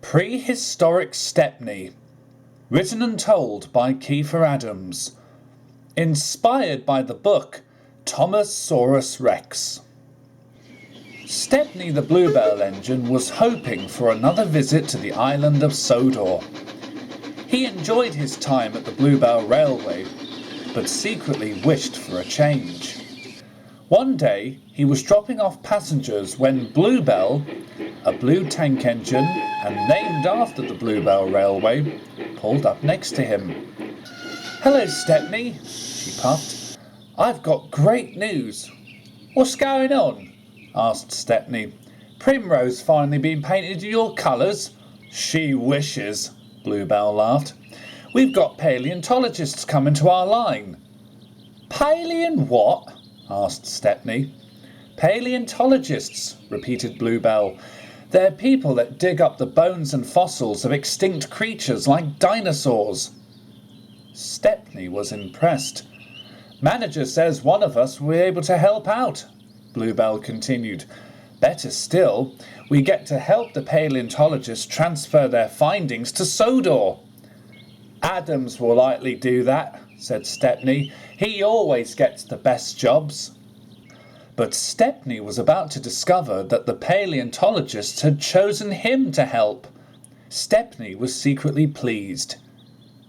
Prehistoric Stepney, written and told by Kiefer Adams, inspired by the book Thomas-Saurus Rex. Stepney the Bluebell Engine was hoping for another visit to the island of Sodor. He enjoyed his time at the Bluebell Railway, but secretly wished for a change. One day, he was dropping off passengers when Bluebell, a blue tank engine and named after the Bluebell Railway, pulled up next to him. "Hello, Stepney," she puffed. "I've got great news." "What's going on?" asked Stepney. "Primrose finally been painted in your colours?" "She wishes," Bluebell laughed. "We've got paleontologists coming to our line." "What?" asked Stepney. "Paleontologists," repeated Bluebell. "They're people that dig up the bones and fossils of extinct creatures like dinosaurs." Stepney was impressed. "Manager says one of us will be able to help out," Bluebell continued. "Better still, we get to help the paleontologists transfer their findings to Sodor." "Adams will likely do that," said Stepney. "He always gets the best jobs." But Stepney was about to discover that the paleontologists had chosen him to help. Stepney was secretly pleased.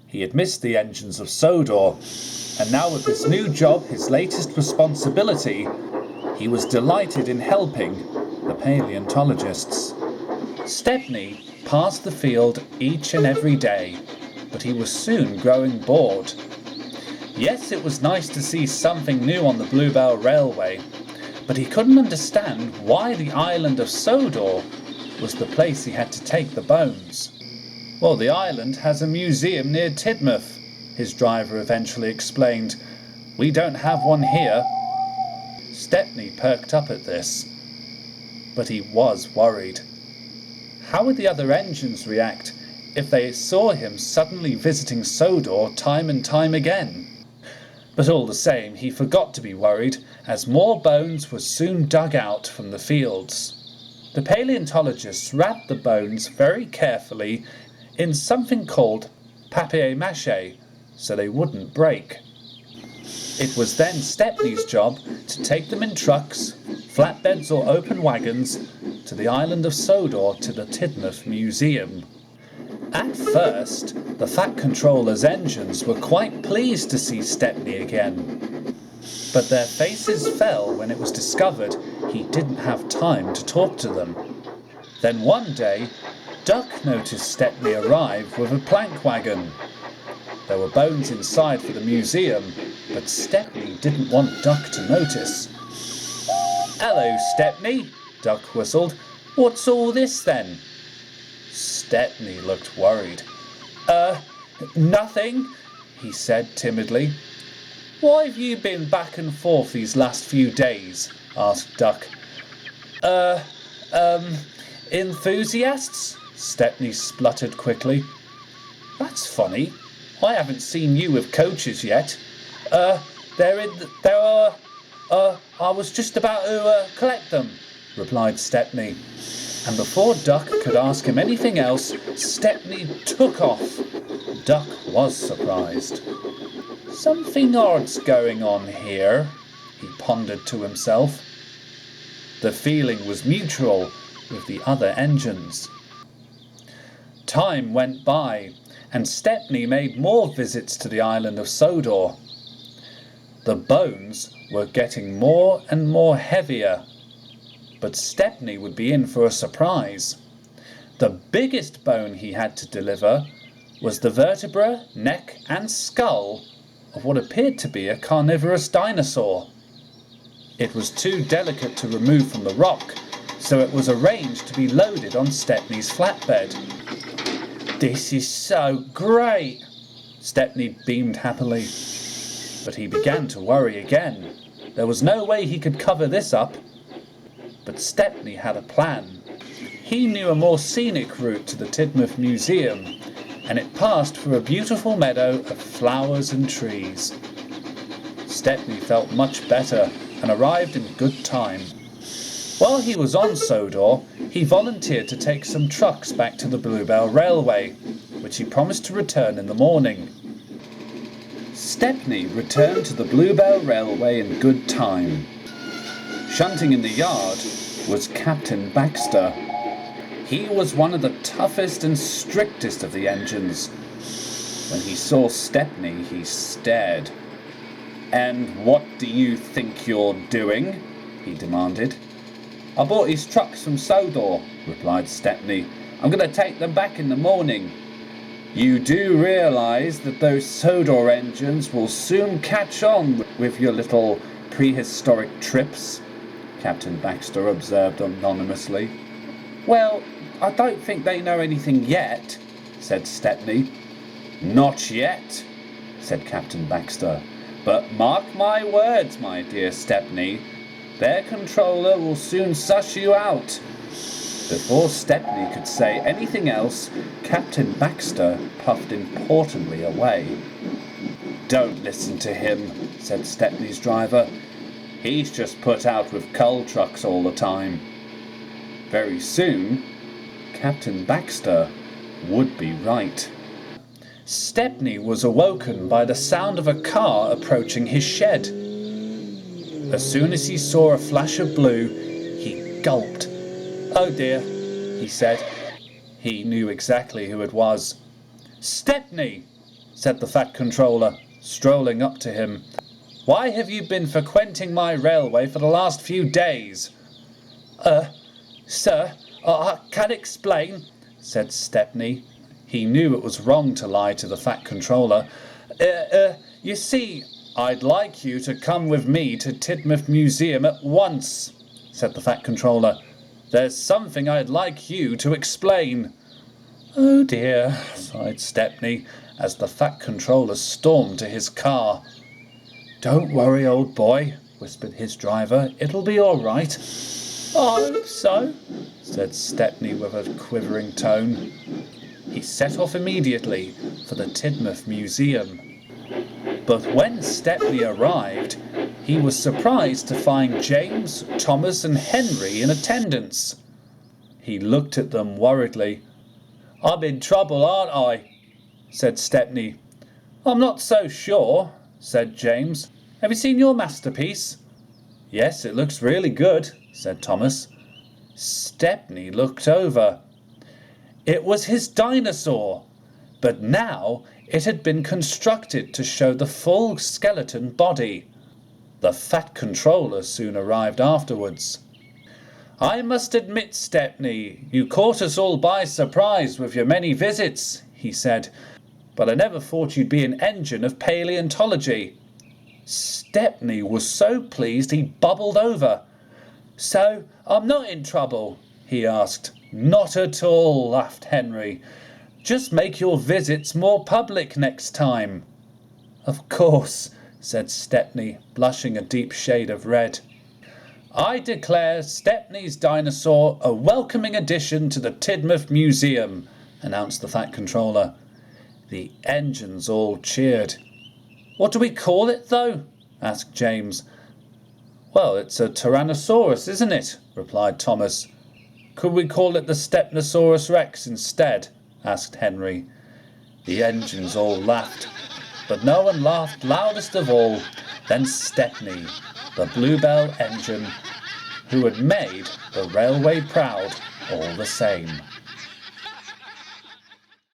He had missed the engines of Sodor, and now with this new job, his latest responsibility, he was delighted in helping the paleontologists. Stepney passed the field each and every day, but he was soon growing bored. Yes, it was nice to see something new on the Bluebell Railway, but he couldn't understand why the island of Sodor was the place he had to take the bones. "Well, the island has a museum near Tidmouth," his driver eventually explained. "We don't have one here." Stepney perked up at this, but he was worried. How would the other engines react if they saw him suddenly visiting Sodor time and time again? But all the same, he forgot to be worried, as more bones were soon dug out from the fields. The paleontologists wrapped the bones very carefully in something called papier-mâché, so they wouldn't break. It was then Stepney's job to take them in trucks, flatbeds or open wagons to the island of Sodor to the Tidmouth Museum. At first, the Fat Controller's engines were quite pleased to see Stepney again. But their faces fell when it was discovered he didn't have time to talk to them. Then one day, Duck noticed Stepney arrive with a plank wagon. There were bones inside for the museum, but Stepney didn't want Duck to notice. "Hello, Stepney," Duck whistled. "What's all this then?" Stepney looked worried. Nothing," he said timidly. "Why have you been back and forth these last few days?" asked Duck. Enthusiasts?" Stepney spluttered quickly. "That's funny. I haven't seen you with coaches yet." I was just about to collect them," replied Stepney. And before Duck could ask him anything else, Stepney took off. Duck was surprised. "Something odd's going on here," he pondered to himself. The feeling was mutual with the other engines. Time went by, and Stepney made more visits to the island of Sodor. The bones were getting more and more heavier, but Stepney would be in for a surprise. The biggest bone he had to deliver was the vertebra, neck and skull of what appeared to be a carnivorous dinosaur. It was too delicate to remove from the rock, so it was arranged to be loaded on Stepney's flatbed. "This is so great!" Stepney beamed happily. But he began to worry again. There was no way he could cover this up. But Stepney had a plan. He knew a more scenic route to the Tidmouth Museum, and it passed through a beautiful meadow of flowers and trees. Stepney felt much better and arrived in good time. While he was on Sodor, he volunteered to take some trucks back to the Bluebell Railway, which he promised to return in the morning. Stepney returned to the Bluebell Railway in good time. Shunting in the yard was Captain Baxter. He was one of the toughest and strictest of the engines. When he saw Stepney, he stared. "And what do you think you're doing?" he demanded. "I bought his trucks from Sodor," replied Stepney. "I'm going to take them back in the morning." "You do realise that those Sodor engines will soon catch on with your little prehistoric trips?" Captain Baxter observed anonymously. "Well, I don't think they know anything yet," said Stepney. "Not yet," said Captain Baxter. "But mark my words, my dear Stepney, their controller will soon suss you out." Before Stepney could say anything else, Captain Baxter puffed importantly away. "Don't listen to him," said Stepney's driver. "He's just put out with coal trucks all the time." Very soon, Captain Baxter would be right. Stepney was awoken by the sound of a car approaching his shed. As soon as he saw a flash of blue, he gulped. "Oh dear," he said. He knew exactly who it was. "Stepney," said the Fat Controller, strolling up to him. "Why have you been frequenting my railway for the last few days?" Sir, I can't explain," said Stepney. He knew it was wrong to lie to the Fat Controller. You see, I'd like you to come with me to Tidmouth Museum at once," said the Fat Controller. "There's something I'd like you to explain." "Oh dear," sighed Stepney, as the Fat Controller stormed to his car. "Don't worry, old boy," whispered his driver. "It'll be all right." "I hope so," said Stepney with a quivering tone. He set off immediately for the Tidmouth Museum. But when Stepney arrived, he was surprised to find James, Thomas and Henry in attendance. He looked at them worriedly. "I'm in trouble, aren't I?" said Stepney. "I'm not so sure," said James. "Have you seen your masterpiece?" "Yes, it looks really good," said Thomas. Stepney looked over. It was his dinosaur, but now it had been constructed to show the full skeleton body. The Fat Controller soon arrived afterwards. "I must admit, Stepney, you caught us all by surprise with your many visits," he said, "but I never thought you'd be an engine of paleontology." Stepney was so pleased he bubbled over. "So I'm not in trouble?" he asked. "Not at all," laughed Henry. "Just make your visits more public next time." "Of course," said Stepney, blushing a deep shade of red. "I declare Stepney's dinosaur a welcoming addition to the Tidmouth Museum," announced the Fat Controller. The engines all cheered. "What do we call it, though?" asked James. "Well, it's a Tyrannosaurus, isn't it?" replied Thomas. "Could we call it the Stepnosaurus Rex instead?" asked Henry. The engines all laughed, but no one laughed loudest of all than Stepney, the Bluebell Engine, who had made the railway proud all the same.